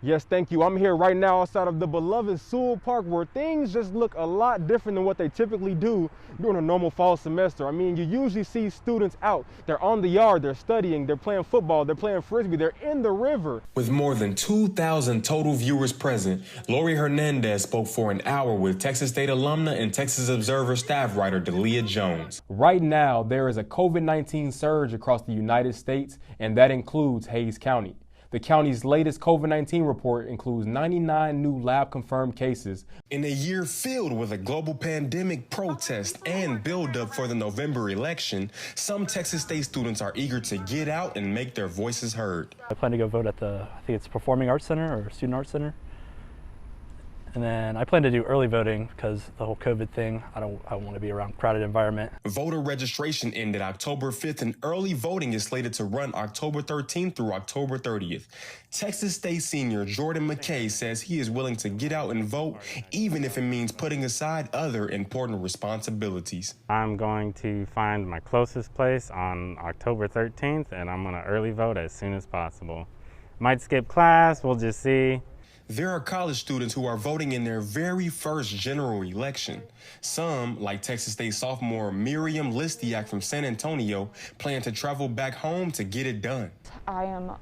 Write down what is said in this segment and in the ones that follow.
Yes, thank you. I'm here right now outside of the beloved Sewell Park where things just look a lot different than what they typically do during a normal fall semester. I mean, you usually see students out. They're on the yard, they're studying, they're playing football, they're playing frisbee, they're in the river. With more than 2,000 total viewers present, Lori Hernandez spoke for an hour with Texas State alumna and Texas Observer staff writer Delia Jones. Right now, there is a COVID-19 surge across the United States, and that includes Hays County. The county's latest COVID-19 report includes 99 new lab-confirmed cases. In a year filled with a global pandemic, protest, and build-up for the November election, some Texas State students are eager to get out and make their voices heard. I plan to go vote at I think it's Performing Arts Center or Student Arts Center. And then I plan to do early voting because the whole COVID thing, I want to be around a crowded environment. Voter registration ended October 5th and early voting is slated to run October 13th through October 30th. Texas State senior Jordan McKay says he is willing to get out and vote, even if it means putting aside other important responsibilities. I'm going to find my closest place on October 13th, and I'm going to early vote as soon as possible. Might skip class, we'll just see. There are college students who are voting in their very first general election. Some, like Texas State sophomore Miriam Listiak from San Antonio, plan to travel back home to get it done. I am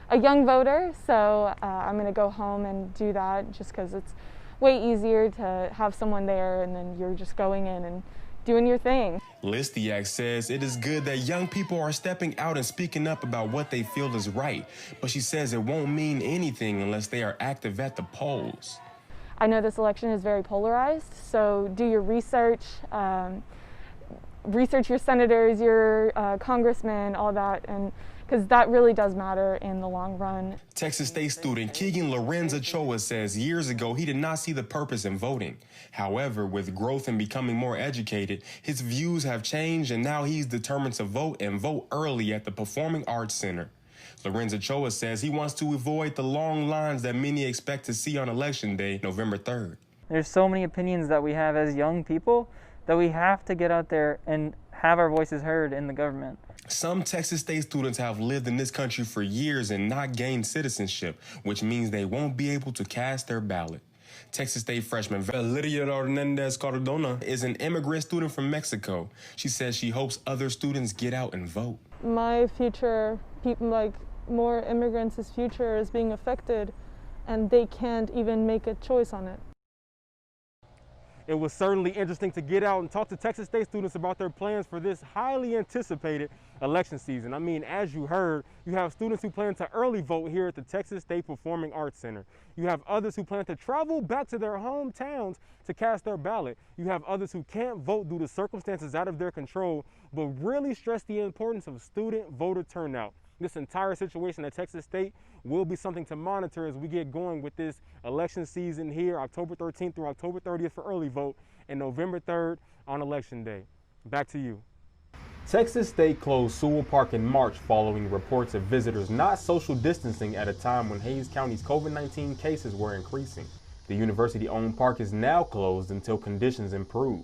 a young voter, so I'm going to go home and do that just because it's way easier to have someone there and then you're just going in and doing your thing. Listiak says it is good that young people are stepping out and speaking up about what they feel is right, but she says it won't mean anything unless they are active at the polls. I know this election is very polarized, so do your research, research your senators, your congressmen, all that, and because that really does matter in the long run. Texas State student Keegan Lorenz Ochoa says years ago he did not see the purpose in voting. However, with growth and becoming more educated, his views have changed and now he's determined to vote and vote early at the Performing Arts Center. Lorenz Ochoa says he wants to avoid the long lines that many expect to see on Election Day, November 3rd. There's so many opinions that we have as young people that we have to get out there and have our voices heard in the government. Some Texas State students have lived in this country for years and not gained citizenship, which means they won't be able to cast their ballot. Texas State freshman Lydia Hernandez Cardona is an immigrant student from Mexico. She says she hopes other students get out and vote. My future, like more immigrants' future is being affected and they can't even make a choice on it. It was certainly interesting to get out and talk to Texas State students about their plans for this highly anticipated election season. I mean, as you heard, you have students who plan to early vote here at the Texas State Performing Arts Center. You have others who plan to travel back to their hometowns to cast their ballot. You have others who can't vote due to circumstances out of their control, but really stress the importance of student voter turnout. This entire situation at Texas State will be something to monitor as we get going with this election season here, October 13th through October 30th for early vote, and November 3rd on Election Day. Back to you. Texas State closed Sewell Park in March following reports of visitors not social distancing at a time when Hays County's COVID-19 cases were increasing. The university-owned park is now closed until conditions improve.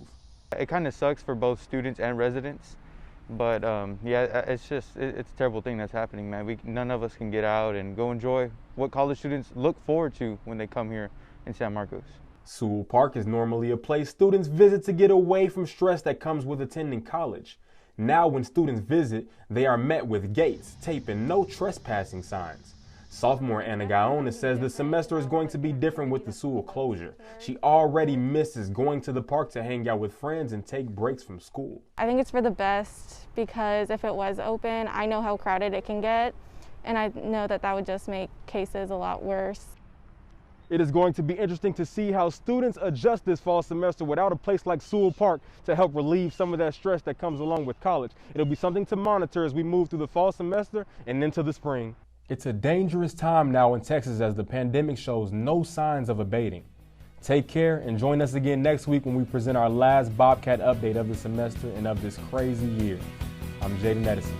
It kind of sucks for both students and residents. But yeah, it's a terrible thing that's happening, man. None of us can get out and go enjoy what college students look forward to when they come here in San Marcos. Sewell Park is normally a place students visit to get away from stress that comes with attending college. Now when students visit, they are met with gates, tape, and no trespassing signs. Sophomore Anna Gaona says the semester is going to be different with the Sewell closure. She already misses going to the park to hang out with friends and take breaks from school. I think it's for the best because if it was open, I know how crowded it can get, and I know that that would just make cases a lot worse. It is going to be interesting to see how students adjust this fall semester without a place like Sewell Park to help relieve some of that stress that comes along with college. It'll be something to monitor as we move through the fall semester and into the spring. It's a dangerous time now in Texas as the pandemic shows no signs of abating. Take care and join us again next week when we present our last Bobcat update of the semester and of this crazy year. I'm Jaden Edison.